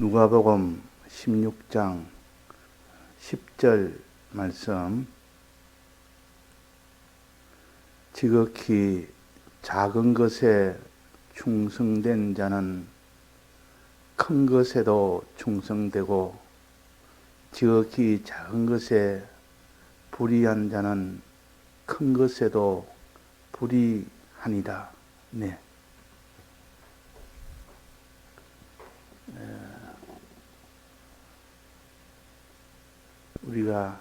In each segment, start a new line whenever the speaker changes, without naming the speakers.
누가복음 16장 10절 말씀. 지극히 작은 것에 충성된 자는 큰 것에도 충성되고, 지극히 작은 것에 불의한 자는 큰 것에도 불의하니라. 네. 우리가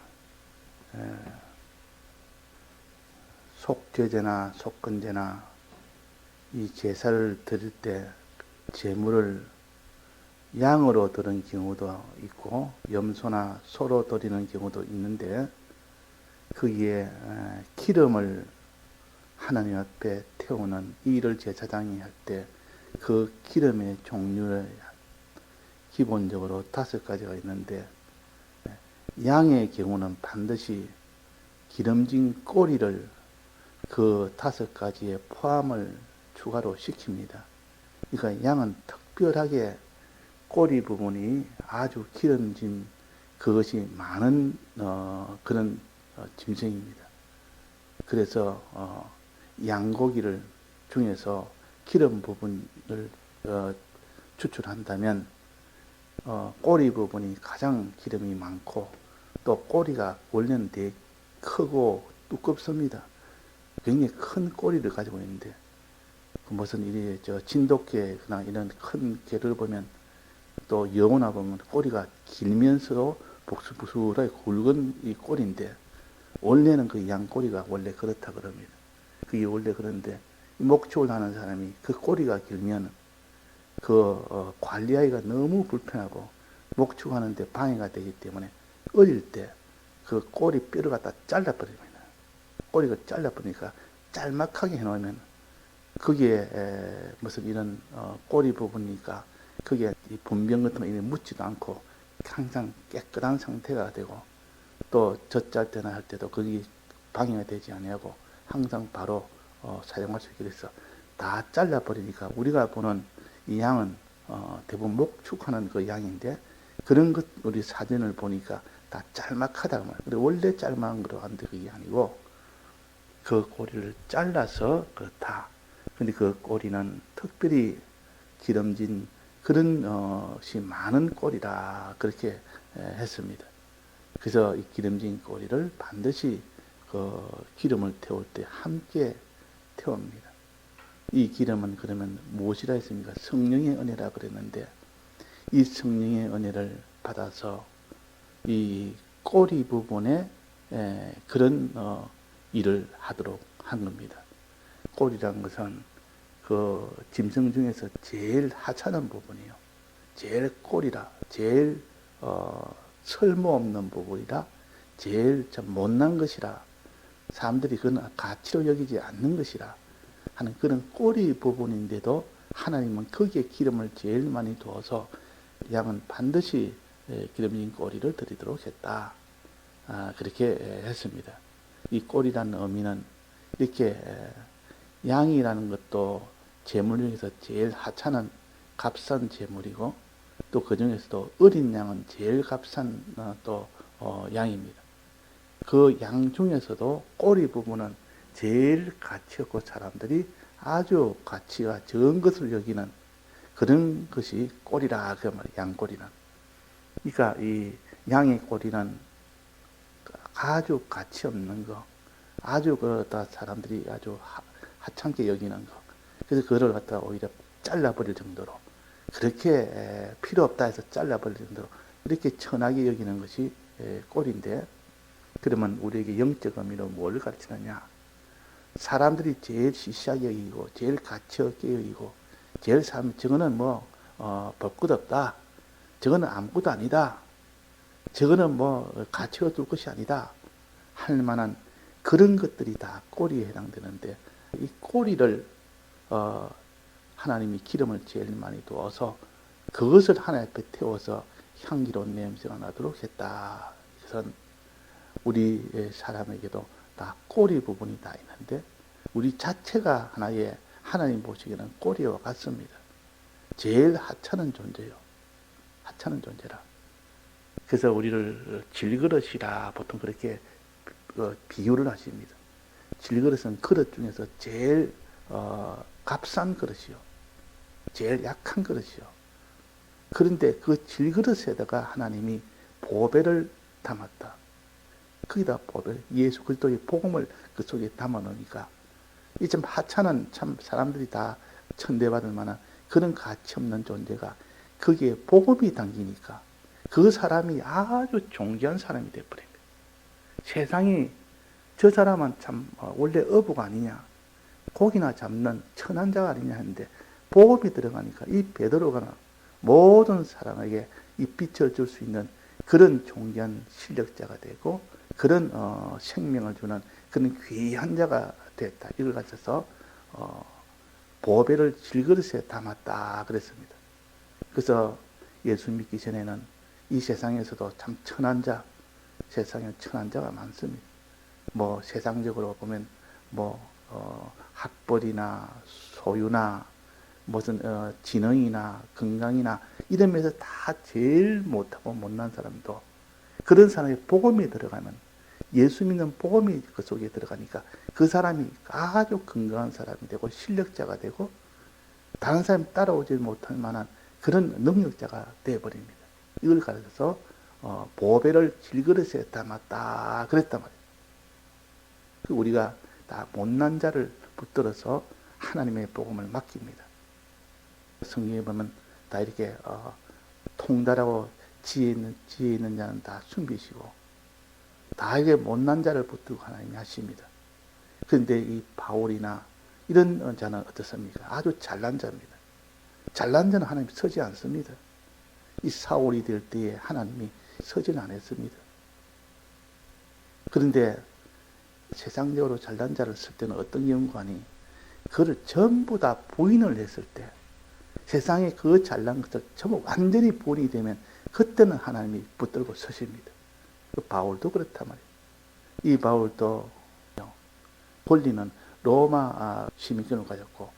속죄제나 속건제나 이 제사를 드릴 때 제물을 양으로 드는 경우도 있고 염소나 소로 드리는 경우도 있는데, 거기에 기름을 하나님 앞에 태우는 이 일을 제사장이 할 때 그 기름의 종류를 기본적으로 5가지가 있는데, 양의 경우는 반드시 기름진 꼬리를 그 5가지에 포함을 추가로 시킵니다. 그러니까 양은 특별하게 꼬리 부분이 아주 기름진 그것이 많은 그런 짐승입니다. 그래서 양고기를 중에서 기름 부분을 추출한다면 꼬리 부분이 가장 기름이 많고, 또 꼬리가 원래는 되게 크고 두껍습니다. 굉장히 큰 꼬리를 가지고 있는데, 무슨 일이 진돗개나 이런 큰 개를 보면, 또 여우나 보면 꼬리가 길면서도 복슬복슬하게 굵은 이 꼬리인데, 원래는 그 양 꼬리가 원래 그렇다 그럽니다. 그게 원래 그런데 목축을 하는 사람이 그 꼬리가 길면 관리하기가 너무 불편하고 목축하는데 방해가 되기 때문에 어릴 때 그 꼬리 뼈를 갖다 잘라버립니다. 꼬리가 잘라버리니까 짤막하게 해놓으면 거기에 무슨 이런 꼬리 부분이니까 거기에 분변 같은 거 이미 묻지도 않고 항상 깨끗한 상태가 되고, 또 젖잘 때나 할 때도 거기 방해가 되지 아니하고 항상 바로 사용할 수 있게 돼서 다 잘라버리니까 우리가 보는 이 양은 대부분 목축하는 그 양인데, 그런 것 우리 사진을 보니까 다 짤막하다고 말이에요. 근데 원래 짤막한 거로 하는데 그게 아니고 그 꼬리를 잘라서 그렇다. 근데 그 꼬리는 특별히 기름진 그런 것이 많은 꼬리라 그렇게 했습니다. 그래서 이 기름진 꼬리를 반드시 그 기름을 태울 때 함께 태웁니다. 이 기름은 그러면 무엇이라 했습니까? 성령의 은혜라 그랬는데, 이 성령의 은혜를 받아서 이 꼬리 부분에 그런 일을 하도록 한 겁니다. 꼬리란 것은 그 짐승 중에서 제일 하찮은 부분이에요. 제일 꼬리라, 제일 쓸모없는 부분이라, 제일 좀 못난 것이라, 사람들이 그건 가치로 여기지 않는 것이라 하는 그런 꼬리 부분인데도 하나님은 거기에 기름을 제일 많이 두어서 양은 반드시 기름진 꼬리를 드리도록 했다. 그렇게 했습니다. 이 꼬리라는 의미는 이렇게 양이라는 것도 제물 중에서 제일 하찮은 값싼 제물이고, 또 그 중에서도 어린 양은 제일 값싼 또 양입니다. 그 양 중에서도 꼬리 부분은 제일 가치 없고 사람들이 아주 가치가 적은 것을 여기는 그런 것이 꼬리라 그 말이에요. 양꼬리는. 그러니까 이 양의 꼬리는 아주 가치 없는 거, 아주 그렇다 사람들이 아주 하찮게 여기는 거. 그래서 그거를 갖다가 오히려 잘라버릴 정도로, 그렇게 필요 없다 해서 잘라버릴 정도로 이렇게 천하게 여기는 것이 꼬리인데, 그러면 우리에게 영적 의미로 뭘 가르치느냐? 사람들이 제일 시시하게 여기고 제일 가치 없게 여기고 제일 저거는 볼 것 없다, 저거는 아무것도 아니다, 저거는 가치가 둘 것이 아니다 할 만한 그런 것들이 다 꼬리에 해당되는데, 이 꼬리를 하나님이 기름을 제일 많이 두어서 그것을 하나님 앞에 태워서 향기로운 냄새가 나도록 했다. 그래서 우리 사람에게도 다 꼬리 부분이 다 있는데, 우리 자체가 하나의 하나님 보시기에는 꼬리와 같습니다. 제일 하찮은 존재요. 하찮은 존재라. 그래서 우리를 질그릇이라 보통 그렇게 비유를 하십니다. 질그릇은 그릇 중에서 제일 값싼 그릇이요. 제일 약한 그릇이요. 그런데 그 질그릇에다가 하나님이 보배를 담았다. 거기다 보배, 예수 그리스도의 복음을 그 속에 담아 놓으니까 이 좀 하찮은 참 사람들이 다 천대받을 만한 그런 가치 없는 존재가 거기에 복음이 담기니까 그 사람이 아주 존귀한 사람이 되어버립니다. 세상이 저 사람은 참 원래 어부가 아니냐, 고기나 잡는 천한 자가 아니냐 했는데 복음이 들어가니까 이 베드로가 모든 사람에게 이 빛을 줄 수 있는 그런 존귀한 실력자가 되고 그런 생명을 주는 그런 귀한 자가 됐다. 이걸 가져서 보배를 질그릇에 담았다 그랬습니다. 그래서 예수 믿기 전에는 이 세상에서도 참 천한 자, 세상에 천한 자가 많습니다. 뭐 세상적으로 보면 뭐 학벌이나 소유나 무슨 지능이나 건강이나 이런 면에서 다 제일 못하고 못난 사람도 그런 사람이 복음이 들어가면 예수 믿는 복음이 그 속에 들어가니까 그 사람이 아주 건강한 사람이 되고 실력자가 되고 다른 사람이 따라오지 못할 만한 그런 능력자가 되어버립니다. 이걸 가르쳐서 보배를 질그릇에 담았다 그랬단 말이에요. 우리가 다 못난 자를 붙들어서 하나님의 복음을 맡깁니다. 성경에 보면 다 이렇게 통달하고 지혜 있는 자는 다 숨기시고 다 이게 못난 자를 붙들고 하나님이 하십니다. 그런데 이 바울이나 이런 자는 어떻습니까? 아주 잘난 자입니다. 잘난 자는 하나님이 서지 않습니다. 이 사울이 될 때에 하나님이 서지는 않았습니다. 그런데 세상적으로 잘난 자를 쓸 때는 어떤 연관이 그를 전부 다 부인을 했을 때 세상에 그 잘난 것을 전부 완전히 부인이 되면 그때는 하나님이 붙들고 서십니다. 그 바울도 그렇단 말이에요. 이 바울도 본리는 로마 시민권을 가졌고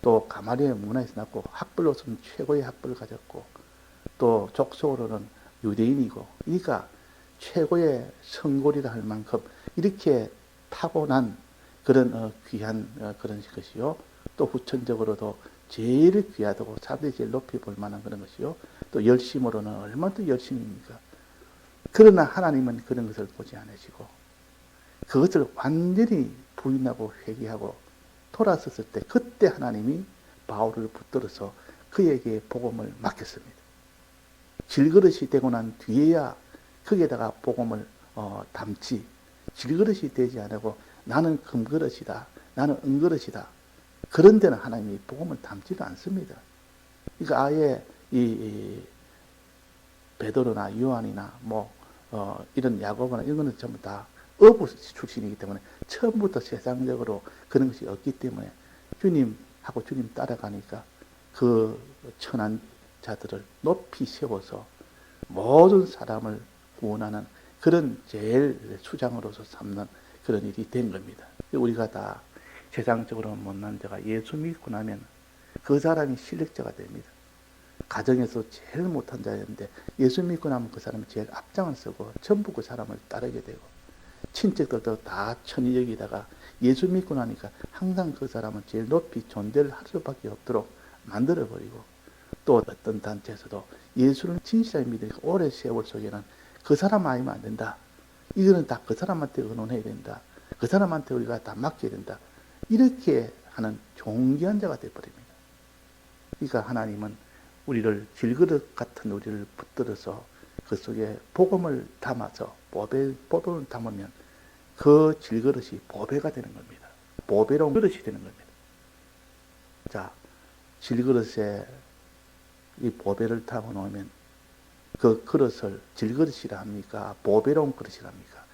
또 가마리엘 문화에서 났고 학벌로서는 최고의 학벌을 가졌고 또 족속으로는 유대인이고 그러니까 최고의 성골이라 할 만큼 이렇게 타고난 그런 귀한 그런 것이요. 또 후천적으로도 제일 귀하다고 사람들이 제일 높이 볼 만한 그런 것이요. 또 열심으로는 얼마나 또 열심입니까? 그러나 하나님은 그런 것을 보지 않으시고 그것을 완전히 부인하고 회개하고 돌아섰을 때 그때 하나님이 바울을 붙들어서 그에게 복음을 맡겼습니다. 질그릇이 되고 난 뒤에야 거기에다가 복음을 담지 질그릇이 되지 않고 나는 금그릇이다. 나는 은그릇이다. 그런 데는 하나님이 복음을 담지도 않습니다. 그러니까 아예 이 베드로나 요한이나 뭐 이런 야고보나 이런 거는 전부 다 어부 출신이기 때문에 처음부터 세상적으로 그런 것이 없기 때문에 주님하고 주님 따라가니까 그 천한 자들을 높이 세워서 모든 사람을 구원하는 그런 제일 수장으로서 삼는 그런 일이 된 겁니다. 우리가 다 세상적으로 못난 자가 예수 믿고 나면 그 사람이 실력자가 됩니다. 가정에서 제일 못한 자였는데 예수 믿고 나면 그 사람이 제일 앞장을 서고 전부 그 사람을 따르게 되고 친척들도 다 천히 여기다가 예수 믿고 나니까 항상 그 사람은 제일 높이 존재를 할 수밖에 없도록 만들어버리고 또 어떤 단체에서도 예수를 진실하게 믿으니까 오래 세월 속에는 그 사람 아니면 안 된다. 이거는 다 그 사람한테 의논해야 된다. 그 사람한테 우리가 다 맡겨야 된다. 이렇게 하는 존귀한 자가 되어버립니다. 그러니까 하나님은 우리를 질그릇 같은 우리를 붙들어서 그 속에 복음을 담아서 보배를 담으면 그 질그릇이 보배가 되는 겁니다. 보배로운 그릇이 되는 겁니다. 자, 질그릇에 이 보배를 담아 놓으면 그 그릇을 질그릇이라 합니까? 보배로운 그릇이라 합니까?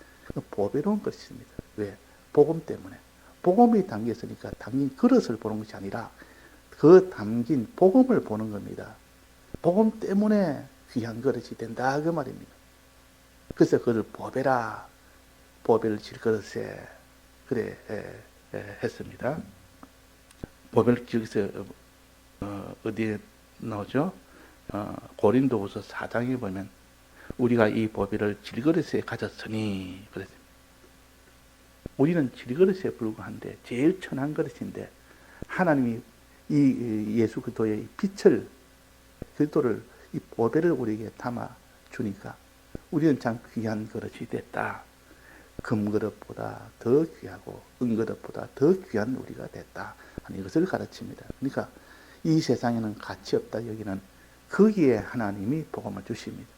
보배로운 그릇입니다. 왜? 복음 때문에. 복음이 담겼으니까 담긴 그릇을 보는 것이 아니라 그 담긴 복음을 보는 겁니다. 복음 때문에 귀한 그릇이 된다 그 말입니다. 그래서 그를 보배라, 보배를 질그릇에 그래 했습니다. 보배를 여기서 어디에 나오죠? 고린도후서 4장에 보면 우리가 이 보배를 질그릇에 가졌으니 그랬습니다. 우리는 질그릇에 불과한데 제일 천한 그릇인데 하나님이 이 예수 그리스도의 빛을 그리스도를 이 보배를 우리에게 담아 주니까 우리는 참 귀한 그릇이 됐다. 금그릇보다 더 귀하고 은그릇보다 더 귀한 우리가 됐다 하는 이것을 가르칩니다. 그러니까 이 세상에는 가치 없다 여기는 거기에 하나님이 복음을 주십니다.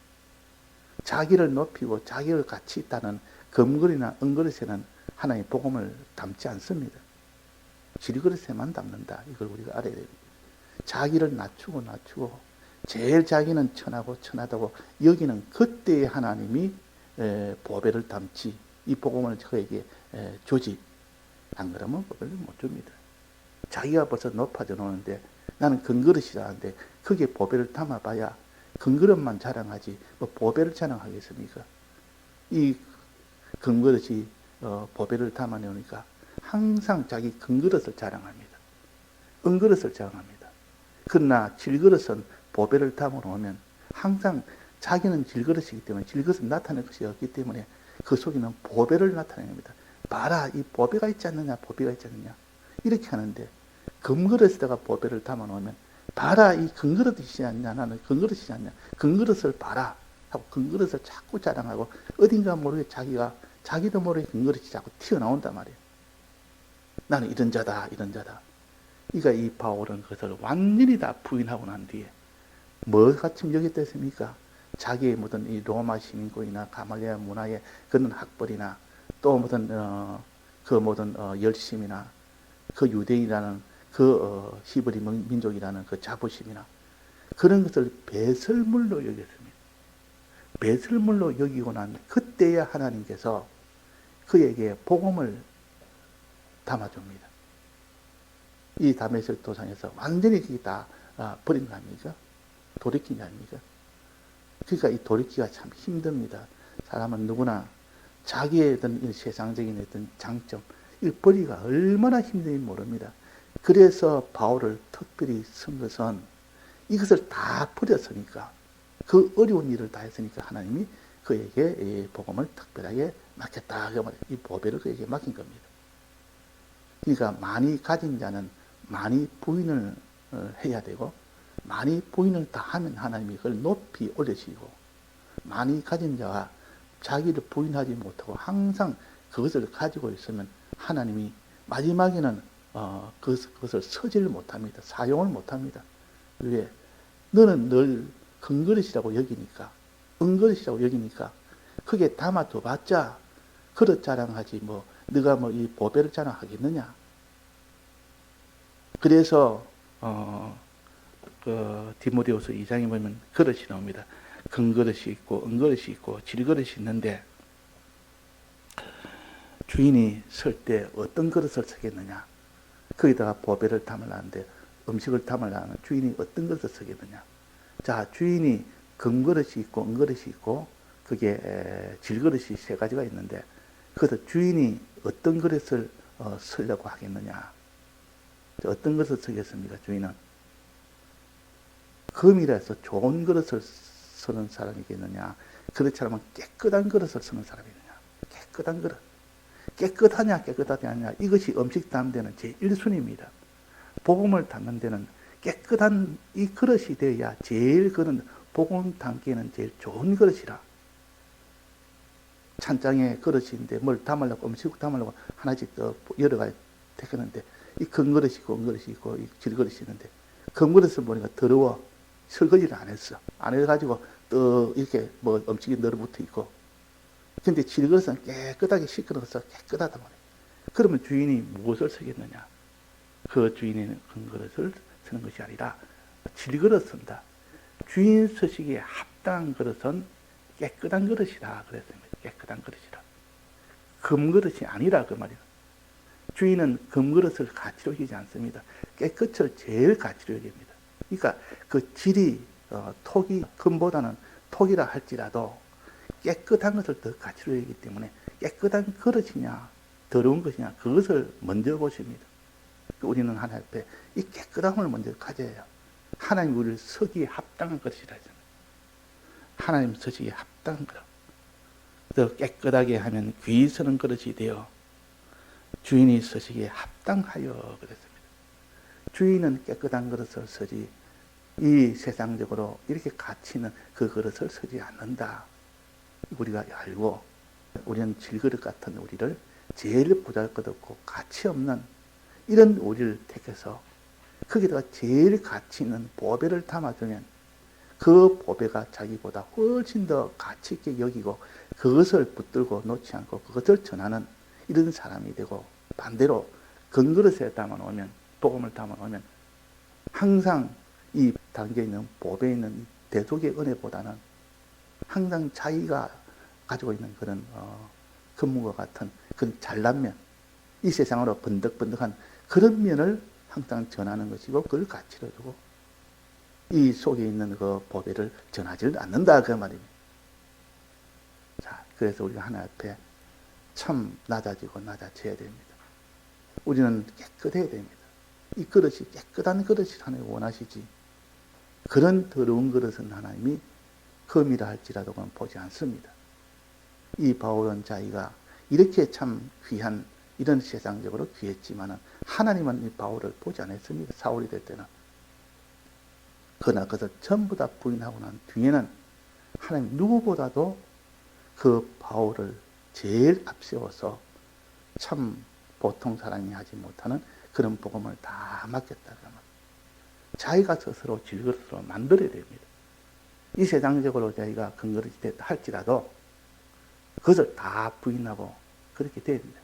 자기를 높이고 자기를 가치 있다는 금그릇이나 은그릇에는 하나님의 복음을 담지 않습니다. 질그릇에만 담는다. 이걸 우리가 알아야 됩니다. 자기를 낮추고 제일 자기는 천하고 천하다고 여기는 그때의 하나님이 보배를 담지 이 복음을 저에게 주지 안 그러면 보배를 못 줍니다. 자기가 벌써 높아져 노는데 나는 금그릇이라는데 거기에 보배를 담아봐야 금그릇만 자랑하지 뭐 보배를 자랑하겠습니까? 이 금그릇이 보배를 담아내오니까 항상 자기 금그릇을 자랑합니다. 은그릇을 자랑합니다. 그러나 질그릇은 보배를 담아놓으면 항상 자기는 질그릇이기 때문에 질그릇은 나타낼 것이 없기 때문에 그 속에는 보배를 나타냅니다. 봐라 이 보배가 있지 않느냐 보배가 있지 않느냐 이렇게 하는데 금그릇에다가 보배를 담아놓으면 봐라 이 금그릇이지 않냐 나는 금그릇이지 않냐 금그릇을 봐라 하고 금그릇을 자꾸 자랑하고 어딘가 모르게 자기도 모르게 금그릇이 자꾸 튀어나온단 말이에요. 나는 이런 자다 이런 자다. 그러니까 이 바울은 그것을 완전히 다 부인하고 난 뒤에 뭐같이 여겼겠습니까? 자기의 무슨 이 로마 시민권이나 가말리아 문화의 그런 학벌이나 또 무슨 그 모든 열심이나 그 유대인이라는 그 히브리 민족이라는 그 자부심이나 그런 것을 배설물로 여겼습니다. 배설물로 여기고 난 그때야 하나님께서 그에게 복음을 담아줍니다. 이 다메섹 도상에서 완전히 그게 다 버린 거 아닙니까? 돌이킨 거 아닙니까? 그러니까 이 돌이키기가 참 힘듭니다. 사람은 누구나 자기의 어떤 세상적인 어떤 장점, 이 버리기가 얼마나 힘든지 모릅니다. 그래서 바울을 특별히 쓴 것은 이것을 다 버렸으니까, 그 어려운 일을 다 했으니까 하나님이 그에게 이 복음을 특별하게 맡겼다. 이 보배를 그에게 맡긴 겁니다. 그러니까 많이 가진 자는 많이 부인을 해야 되고, 많이 부인을 다 하면 하나님이 그걸 높이 올려주시고, 많이 가진 자가 자기를 부인하지 못하고 항상 그것을 가지고 있으면 하나님이 마지막에는 그것을 서지를 못합니다. 사용을 못합니다. 왜? 너는 늘 금그릇이라고 여기니까, 은그릇이라고 여기니까 그게 담아둬봤자 그릇 자랑하지 뭐 네가 뭐 이 보배를 자랑하겠느냐. 그래서 그 디모데후서 2장에 보면 그릇이 나옵니다. 금그릇이 있고 은그릇이 있고 질그릇이 있는데 주인이 설 때 어떤 그릇을 쓰겠느냐. 거기다가 보배를 담으려는데 음식을 담으려는 주인이 어떤 그릇을 쓰겠느냐. 자, 주인이 금그릇이 있고 은그릇이 있고 그게 질그릇이 세 가지가 있는데 그래서 주인이 어떤 그릇을 쓰려고 하겠느냐. 어떤 것을 쓰겠습니까? 주인은 금이라서 좋은 그릇을 쓰는 사람이겠느냐, 그렇지 않으면 깨끗한 그릇을 쓰는 사람이겠느냐. 깨끗한 그릇. 깨끗하냐 깨끗하지 않냐, 이것이 음식 담는 데는 제1순위입니다. 복음을 담는 데는 깨끗한 이 그릇이 되어야 제일 그는 복음 담기에는 제일 좋은 그릇이라. 찬장에 그릇인데 뭘 담으려고 음식 담으려고 하나씩 더 여러 가지 택했는데 이 금그릇이 있고 은그릇이 있고 이 질그릇이 있는데 금그릇을 보니까 더러워. 설거지를 안 했어. 안 해가지고 또 이렇게 뭐 음식이 늘어붙어 있고. 근데 질그릇은 깨끗하게 씻어서 깨끗하단 말이에요. 그러면 주인이 무엇을 쓰겠느냐? 그 주인이 금그릇을 쓰는 것이 아니라 질그릇 쓴다. 주인 쓰시기에 합당한 그릇은 깨끗한 그릇이라 그랬습니다. 깨끗한 그릇이라. 금그릇이 아니라 그 말이에요. 주인은 금그릇을 가치로 여기지 않습니다. 깨끗을 제일 가치로 여깁니다. 그러니까 그 질이 톡이 금보다는 톡이라 할지라도 깨끗한 것을 더 가치로 여기기 때문에 깨끗한 그릇이냐 더러운 것이냐 그것을 먼저 보십니다. 우리는 하나님 앞에 이 깨끗함을 먼저 가져야 해요. 하나님 우리를 서기에 합당한 것이라 하잖아요. 하나님 서기에 합당한 것. 더 깨끗하게 하면 귀 서는 그릇이 되어 주인이 서시기에 합당하여 그랬습니다. 주인은 깨끗한 그릇을 서지 이 세상적으로 이렇게 가치 있는 그 그릇을 서지 않는다. 우리가 알고 우리는 질그릇 같은 우리를 제일 보잘것없고 가치 없는 이런 우리를 택해서 거기다가 제일 가치 있는 보배를 담아주면 그 보배가 자기보다 훨씬 더 가치 있게 여기고 그것을 붙들고 놓지 않고 그것을 전하는 이런 사람이 되고, 반대로 금그릇에 담아놓으면, 복음을 담아놓으면 항상 이 담겨있는 보배에 있는 대속의 은혜보다는 항상 자기가 가지고 있는 그런 근무와 같은 그런 잘난 면, 이 세상으로 번득번득한 그런 면을 항상 전하는 것이고 그걸 가치로 두고 이 속에 있는 그 보배를 전하지를 않는다 그 말입니다. 자, 그래서 우리가 하나님 앞에 참 낮아지고 낮아져야 됩니다. 우리는 깨끗해야 됩니다. 이 그릇이 깨끗한 그릇이 하나님이 원하시지, 그런 더러운 그릇은 하나님이 금이라 할지라도 그건 보지 않습니다. 이 바울은 자기가 이렇게 참 귀한, 이런 세상적으로 귀했지만은 하나님은 이 바울을 보지 않았습니다. 사울이 될 때는. 그러나 그것을 전부 다 부인하고 난 뒤에는 하나님 누구보다도 그 바울을 제일 앞세워서 참 보통 사람이 하지 못하는 그런 복음을 다 맡겼다. 그러면 자기가 스스로 질그릇으로 만들어야 됩니다. 이 세상적으로 자기가 근거릇이 됐다 할지라도 그것을 다 부인하고 그렇게 돼야 됩니다.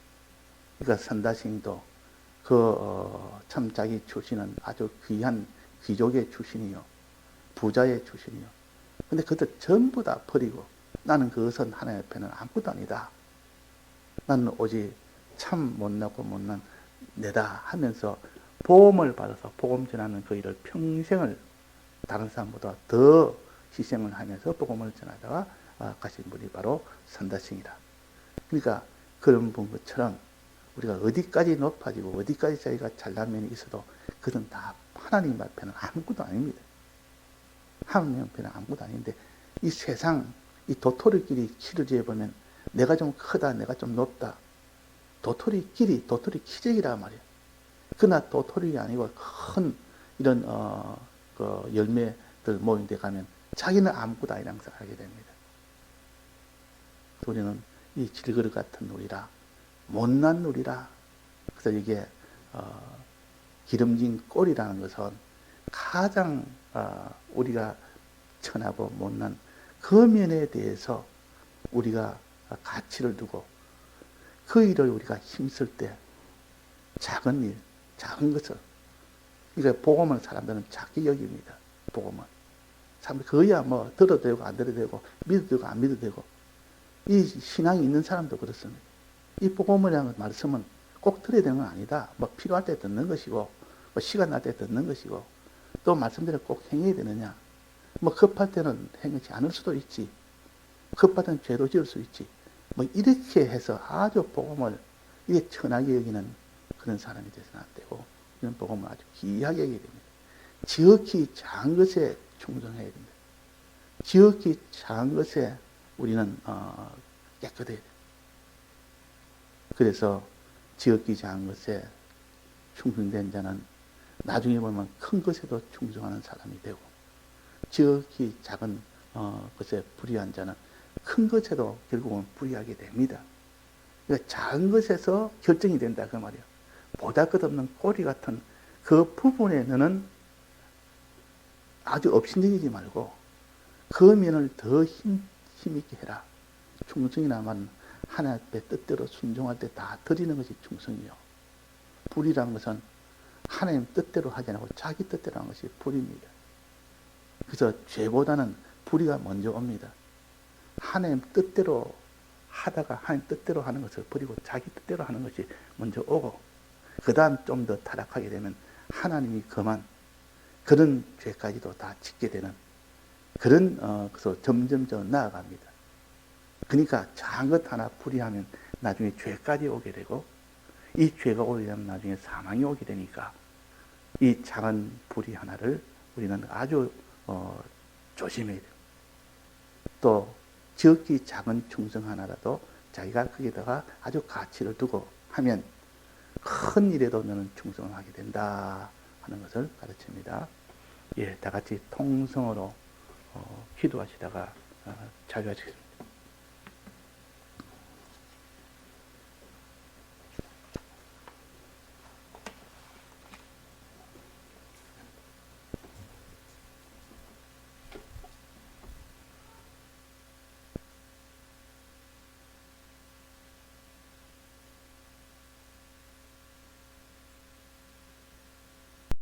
그러니까 선다신도 참 자기 출신은 아주 귀한 귀족의 출신이요, 부자의 출신이요. 근데 그것을 전부 다 버리고 나는 그것은 하나님 앞에는 아무것도 아니다. 나는 오직 참 못나고 못난 내다 하면서 보험을 받아서 복음 전하는 그 일을 평생을 다른 사람보다 더 희생을 하면서 복음을 전하다가 가신 분이 바로 선다신이라. 그러니까 그런 분처럼 우리가 어디까지 높아지고 어디까지 자기가 잘난 면이 있어도 그것은 다 하나님 앞에는 아무것도 아닙니다. 하나님 앞에는 아무것도 아닌데 이 세상, 이 도토리끼리 키를 보면 내가 좀 크다, 내가 좀 높다. 도토리끼리, 도토리 키재기라 말이에요. 그러나 도토리 아니고 큰 이런 그 열매들 모인 데 가면 자기는 아무것도 아니라는 것을 알게 됩니다. 우리는 이 질그릇 같은 우리라, 못난 우리라. 그래서 이게 기름진 꼴이라는 것은 가장 우리가 천하고 못난 그 면에 대해서 우리가 가치를 두고 그 일을 우리가 힘쓸 때 작은 일, 작은 것을, 그러니까 복음을 사람들은 작게 여깁니다. 복음은 사람들 거의야 뭐 들어도 되고 안 들어도 되고 믿어도 되고 안 믿어도 되고, 이 신앙이 있는 사람도 그렇습니다. 이 복음이라는 말씀은 꼭 들어야 되는 건 아니다. 뭐 필요할 때 듣는 것이고, 뭐 시간 날 때 듣는 것이고, 또 말씀대로 꼭 행해야 되느냐. 뭐 급할 때는 행하지 않을 수도 있지. 급할 때는 죄도 지을 수 있지. 뭐 이렇게 해서 아주 복음을 이게 천하게 여기는 그런 사람이 되서는 안 되고, 이런 복음을 아주 귀하게 여겨야 됩니다. 지극히 작은 것에 충성해야 됩니다. 지극히 작은 것에 우리는 깨끗해야 됩니다. 그래서 지극히 작은 것에 충성된 자는 나중에 보면 큰 것에도 충성하는 사람이 되고, 지극히 작은 것에 불의한 자는 큰 것에도 결국은 불의하게 됩니다. 그러니까 작은 것에서 결정이 된다 그 말이에요. 보잘것없는 꼬리 같은 그 부분에 너는 아주 업신여기지 말고 그 면을 더 힘있게 해라. 충성이라면 하나님 앞에 뜻대로 순종할 때 다 드리는 것이 충성이요. 불의란 것은 하나님 뜻대로 하지 않고 자기 뜻대로 하는 것이 불의입니다. 그래서 죄보다는 불의가 먼저 옵니다. 하나님 뜻대로 하다가 하나님 뜻대로 하는 것을 버리고 자기 뜻대로 하는 것이 먼저 오고, 그 다음 좀 더 타락하게 되면 하나님이 그만 그런 죄까지도 다 짓게 되는 그런 그래서 점점 나아갑니다. 그러니까 작은 것 하나 불의하면 나중에 죄까지 오게 되고, 이 죄가 오게 되면 나중에 사망이 오게 되니까 이 작은 불의 하나를 우리는 아주 조심해야 돼요. 또 지극히 작은 충성 하나라도 자기가 거기다가 아주 가치를 두고 하면 큰 일에도 너는 충성을 하게 된다 하는 것을 가르칩니다. 예, 다 같이 통성으로 기도하시다가 자유하시겠습니다.